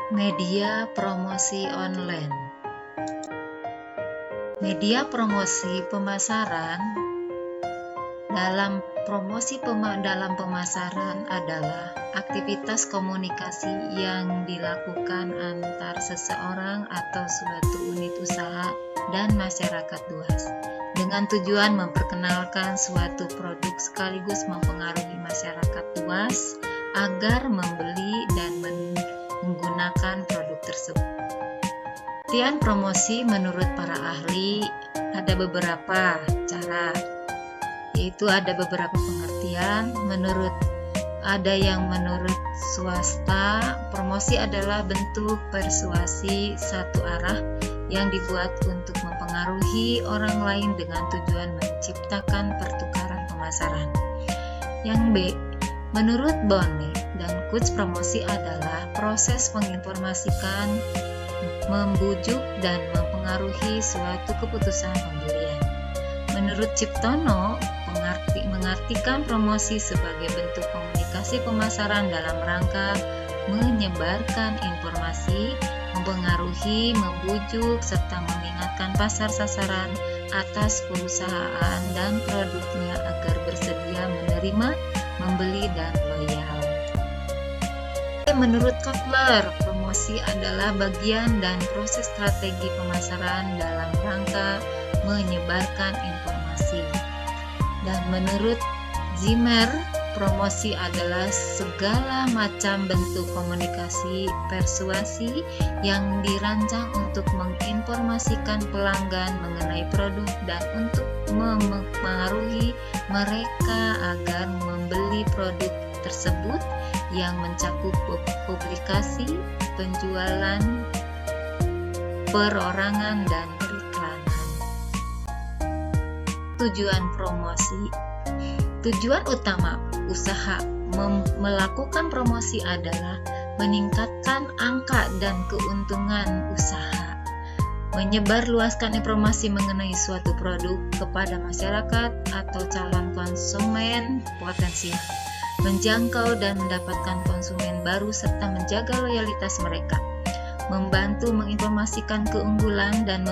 Media promosi online. Media promosi pemasaran dalam pemasaran adalah aktivitas komunikasi yang dilakukan antar seseorang atau suatu unit usaha dan masyarakat luas dengan tujuan memperkenalkan suatu produk sekaligus mempengaruhi masyarakat luas agar membeli dan menggunakan produk tersebut. Pengertian promosi menurut para ahli ada beberapa cara, yaitu ada beberapa pengertian. Ada yang menurut swasta, promosi adalah bentuk persuasi satu arah yang dibuat untuk mempengaruhi orang lain dengan tujuan menciptakan pertukaran pemasaran. Yang B, menurut Bonnet dan Coates, promosi adalah proses menginformasikan, membujuk dan mempengaruhi suatu keputusan pembelian. Menurut Ciptono, mengartikan promosi sebagai bentuk komunikasi pemasaran dalam rangka menyebarkan informasi, mempengaruhi, membujuk, serta mengingatkan pasar sasaran atas perusahaan dan produknya agar bersedia menerima, membeli, dan loyal. Menurut Kotler, promosi adalah bagian dan proses strategi pemasaran dalam rangka menyebarkan informasi. Dan menurut Zimmer, promosi adalah segala macam bentuk komunikasi persuasi yang dirancang untuk menginformasikan pelanggan mengenai produk dan untuk mempengaruhi mereka agar membeli produk tersebut, yang mencakup publikasi, penjualan, perorangan, dan periklanan. Tujuan promosi. Tujuan utama usaha melakukan promosi adalah meningkatkan angka dan keuntungan usaha, menyebarluaskan informasi mengenai suatu produk kepada masyarakat atau calon konsumen potensial, menjangkau dan mendapatkan konsumen baru serta menjaga loyalitas mereka, membantu menginformasikan keunggulan dan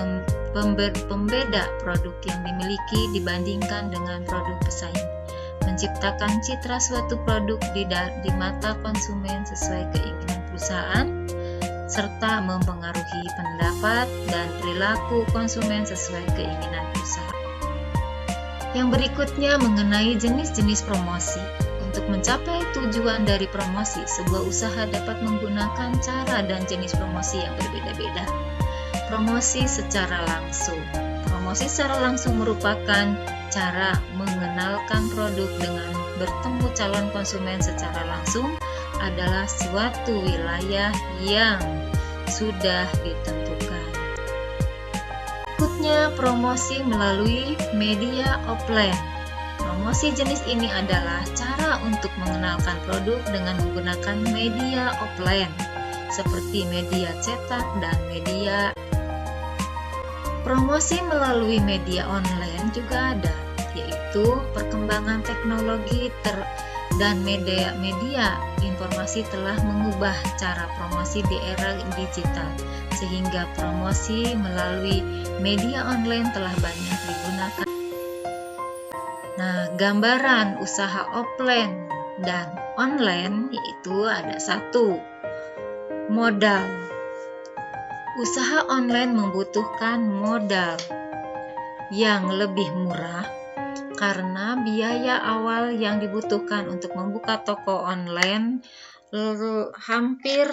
pembeda produk yang dimiliki dibandingkan dengan produk pesaing, menciptakan citra suatu produk di mata konsumen sesuai keinginan perusahaan, serta mempengaruhi pendapat dan perilaku konsumen sesuai keinginan perusahaan. Yang berikutnya mengenai jenis-jenis promosi. Untuk mencapai tujuan dari promosi, sebuah usaha dapat menggunakan cara dan jenis promosi yang berbeda-beda. Promosi secara langsung. Promosi secara langsung merupakan cara mengenalkan produk dengan bertemu calon konsumen secara langsung adalah suatu wilayah yang sudah ditentukan. Berikutnya, promosi melalui media offline. Promosi jenis ini adalah cara untuk mengenalkan produk dengan menggunakan media offline seperti media cetak dan media. Promosi melalui media online juga ada, yaitu perkembangan teknologi dan media informasi telah mengubah cara promosi di era digital, sehingga promosi melalui media online telah banyak digunakan. Nah, gambaran usaha offline dan online yaitu ada 1. Modal. Usaha online membutuhkan modal yang lebih murah karena biaya awal yang dibutuhkan untuk membuka toko online hampir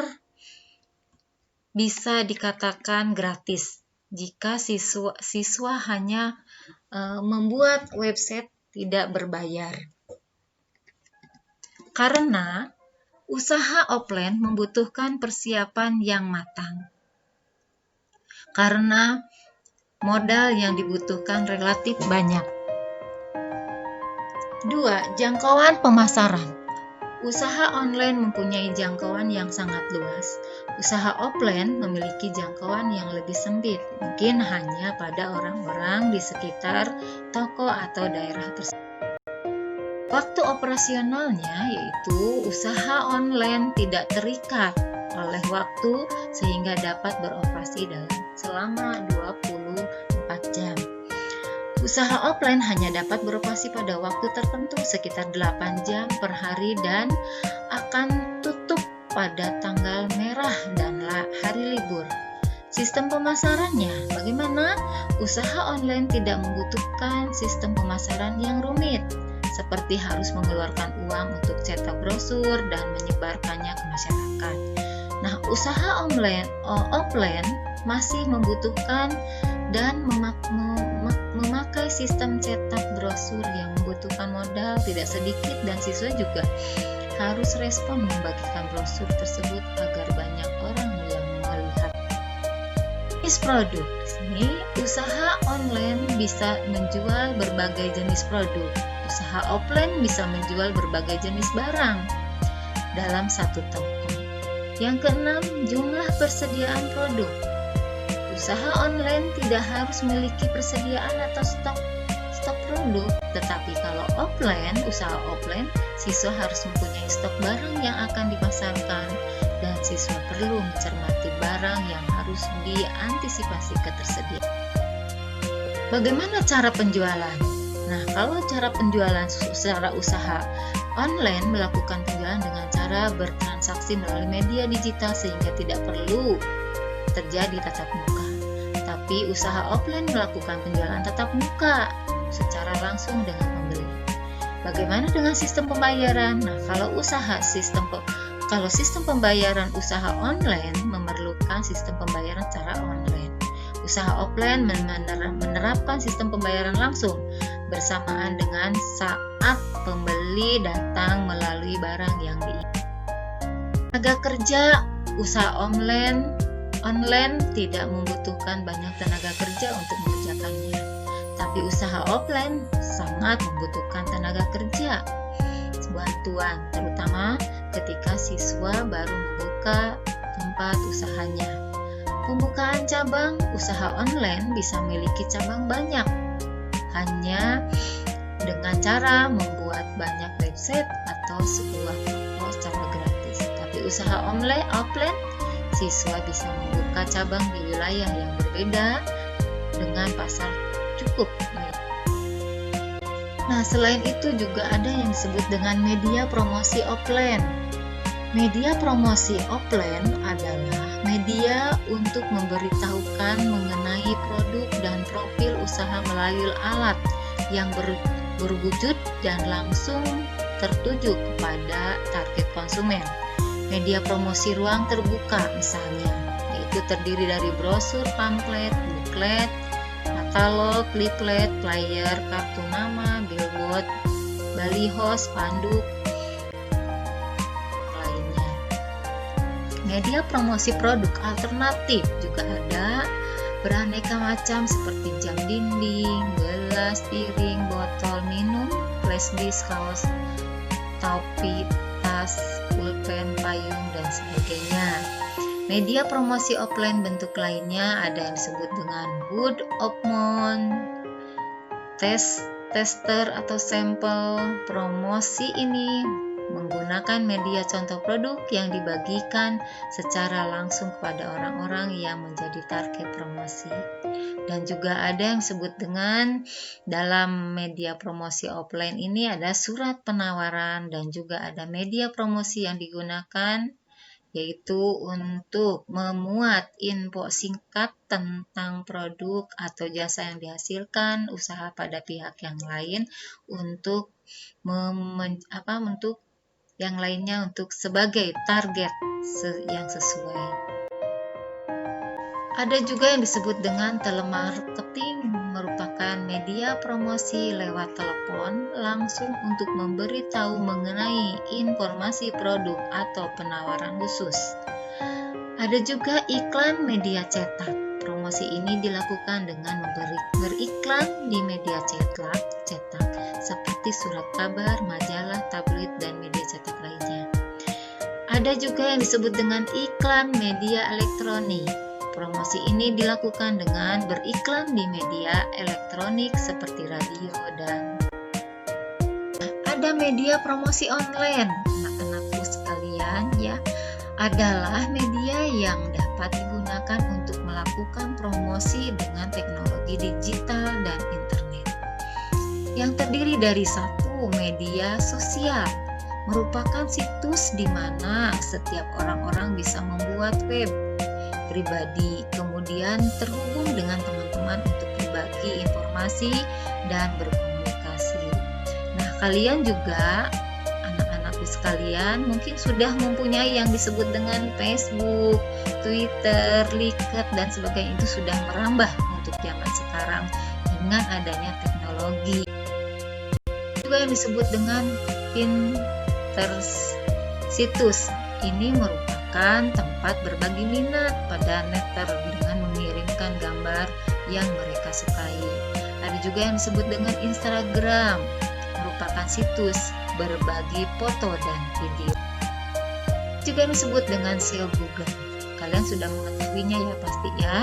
bisa dikatakan gratis jika siswa hanya membuat website tidak berbayar. Karena usaha offline membutuhkan persiapan yang matang. Karena modal yang dibutuhkan relatif banyak. 2. Jangkauan pemasaran. Usaha online mempunyai jangkauan yang sangat luas. Usaha offline memiliki jangkauan yang lebih sempit, mungkin hanya pada orang-orang di sekitar toko atau daerah tersebut. Waktu operasionalnya yaitu usaha online tidak terikat oleh waktu sehingga dapat beroperasi selama 24 jam. Usaha offline hanya dapat beroperasi pada waktu tertentu sekitar 8 jam per hari dan akan tutup pada tanggal merah dan hari libur. Sistem pemasarannya, bagaimana? Usaha online tidak membutuhkan sistem pemasaran yang rumit, seperti harus mengeluarkan uang untuk cetak brosur dan menyebarkannya ke masyarakat. Nah, usaha offline masih membutuhkan dan memakai sistem cetak brosur yang membutuhkan modal tidak sedikit, dan siswa juga harus respon membagikan brosur tersebut agar banyak orang yang melihat. Jenis produk. Di sini usaha online bisa menjual berbagai jenis produk. Usaha offline bisa menjual berbagai jenis barang dalam satu toko. Yang keenam, jumlah persediaan produk. Usaha online tidak harus memiliki persediaan atau stok produk, tetapi kalau usaha offline, siswa harus mempunyai stok barang yang akan dipasarkan, dan siswa perlu mencermati barang yang harus diantisipasi ketersediaan. Bagaimana cara penjualan? Nah, kalau cara penjualan secara usaha online melakukan penjualan dengan cara bertransaksi melalui media digital sehingga tidak perlu terjadi tatap muka. Tapi usaha offline melakukan penjualan tatap muka secara langsung dengan pembeli. Bagaimana dengan sistem pembayaran? Nah, kalau sistem pembayaran usaha online memerlukan sistem pembayaran secara online. Usaha offline menerapkan sistem pembayaran langsung bersamaan dengan saat pembeli datang melalui barang yang diinginkan. Tenaga kerja, usaha online tidak membutuhkan banyak tenaga kerja untuk mengerjakannya. Tapi usaha offline sangat membutuhkan tenaga kerja. Bantuan, terutama ketika siswa baru membuka tempat usahanya. Pembukaan cabang, usaha online bisa memiliki cabang banyak, hanya dengan cara membuat banyak website atau sebuah toko secara gratis. Tapi usaha offline, siswa bisa membuka cabang di wilayah yang berbeda dengan pasar cukup. Nah, selain itu juga ada yang disebut dengan media promosi offline. Media promosi offline adalah media untuk memberitahukan mengenai produk dan profil usaha melalui alat yang berwujud dan langsung tertuju kepada target konsumen. Media promosi ruang terbuka misalnya, yaitu terdiri dari brosur, pamflet, buklet, katalog, leaflet, flyer, kartu nama, billboard, baliho, spanduk, lainnya. Media promosi produk alternatif juga ada beraneka macam seperti jam dinding, gelas, piring, botol minum, flash disk, kaos, topi, tas, pulpen, payung, dan sebagainya. Media promosi offline bentuk lainnya ada yang disebut dengan word of mouth, tester atau sampel. Promosi ini menggunakan media contoh produk yang dibagikan secara langsung kepada orang-orang yang menjadi target promosi. Dan juga ada yang disebut dengan dalam media promosi offline ini ada surat penawaran, dan juga ada media promosi yang digunakan yaitu untuk memuat info singkat tentang produk atau jasa yang dihasilkan usaha pada pihak yang lain untuk yang lainnya untuk sebagai target yang sesuai. Ada juga yang disebut dengan telemarketing, merupakan media promosi lewat telepon langsung untuk memberitahu mengenai informasi produk atau penawaran khusus. Ada juga iklan media cetak. Promosi ini dilakukan dengan beriklan di media cetak seperti surat kabar, majalah, tabloid, dan media cetak lainnya. Ada juga yang disebut dengan iklan media elektronik. Promosi ini dilakukan dengan beriklan di media elektronik seperti radio dan ada media promosi online. Anak-anakku sekalian ya, adalah media yang dapat digunakan untuk melakukan promosi dengan teknologi digital dan internet. Yang terdiri dari satu, media sosial, merupakan situs di mana setiap orang-orang bisa membuat web pribadi, kemudian terhubung dengan teman-teman untuk berbagi informasi dan berkomunikasi. Nah, kalian juga, anak-anakku sekalian, mungkin sudah mempunyai yang disebut dengan Facebook, Twitter, Flickr, dan sebagainya. Itu sudah merambah untuk zaman sekarang dengan adanya teknologi. Juga yang disebut dengan Pinterest. Situs ini merupakan tempat berbagi minat pada netter dengan mengirimkan gambar yang mereka sukai. Ada juga yang disebut dengan Instagram, merupakan situs berbagi foto dan video. Juga yang disebut dengan SEO Google. Kalian sudah mengetahuinya ya pasti ya,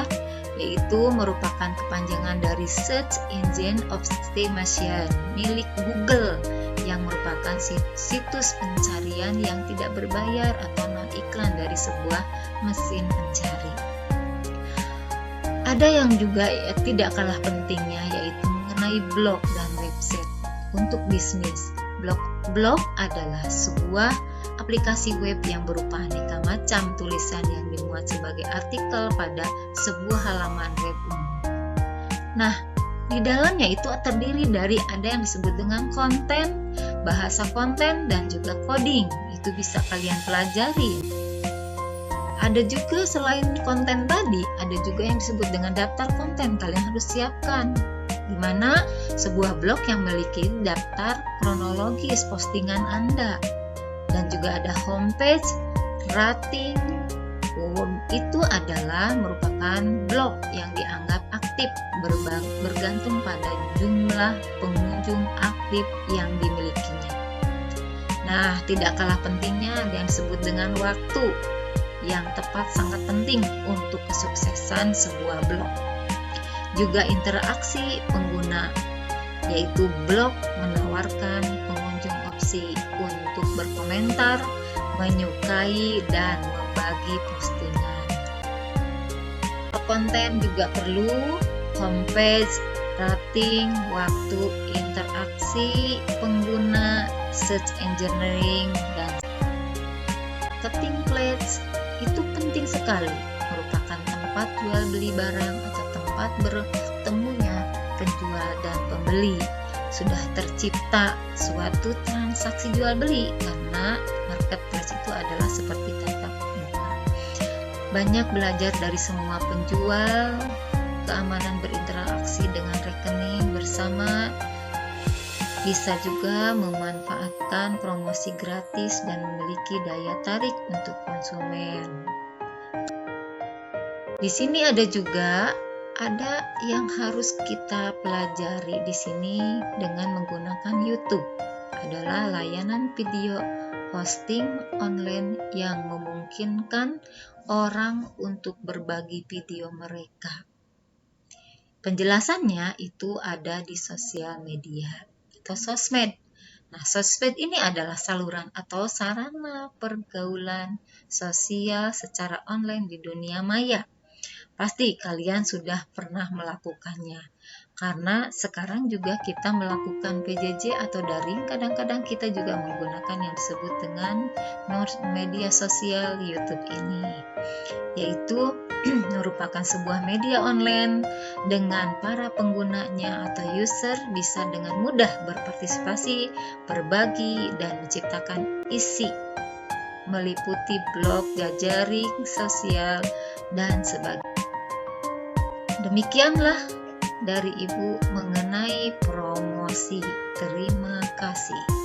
yaitu merupakan kepanjangan dari Search Engine Optimization milik Google, yang merupakan situs pencarian yang tidak berbayar atau non-iklan dari sebuah mesin pencari. Ada yang juga tidak kalah pentingnya, yaitu mengenai blog dan website untuk bisnis. Blog adalah sebuah aplikasi web yang berupa aneka macam tulisan yang dimuat sebagai artikel pada sebuah halaman web umum. Nah, di dalamnya itu terdiri dari ada yang disebut dengan konten, bahasa konten, dan juga coding. Itu bisa kalian pelajari. Ada juga selain konten tadi, ada juga yang disebut dengan daftar konten. Kalian harus siapkan, di mana sebuah blog yang memiliki daftar kronologis postingan Anda. Dan juga ada homepage, rating. Itu adalah merupakan blog yang dianggap aktif bergantung pada jumlah pengunjung aktif yang dimilikinya. Nah, tidak kalah pentingnya ada yang disebut dengan waktu yang tepat sangat penting untuk kesuksesan sebuah blog. Juga interaksi pengguna, yaitu blog menawarkan pengunjung opsi untuk berkomentar, menyukai, dan membagi postingan. Konten juga perlu homepage, rating, waktu, interaksi pengguna, search engineering, dan templates. Itu penting sekali, merupakan tempat jual beli barang atau tempat bertemunya penjual dan pembeli. Sudah tercipta suatu transaksi jual beli karena marketplace itu adalah seperti tatap muka. Banyak belajar dari semua penjual, keamanan berinteraksi dengan rekening bersama, bisa juga memanfaatkan promosi gratis dan memiliki daya tarik untuk konsumen. Di sini ada juga yang harus kita pelajari di sini dengan menggunakan YouTube, adalah layanan video hosting online yang memungkinkan orang untuk berbagi video mereka. Penjelasannya itu ada di sosial media atau sosmed. Nah, sosmed ini adalah saluran atau sarana pergaulan sosial secara online di dunia maya. Pasti kalian sudah pernah melakukannya, karena sekarang juga kita melakukan PJJ atau daring. Kadang-kadang kita juga menggunakan yang disebut dengan media sosial YouTube ini, yaitu merupakan sebuah media online dengan para penggunanya atau user bisa dengan mudah berpartisipasi, berbagi, dan menciptakan isi meliputi blog, jaring sosial, dan sebagainya. Demikianlah dari Ibu mengenai promosi. Terima kasih.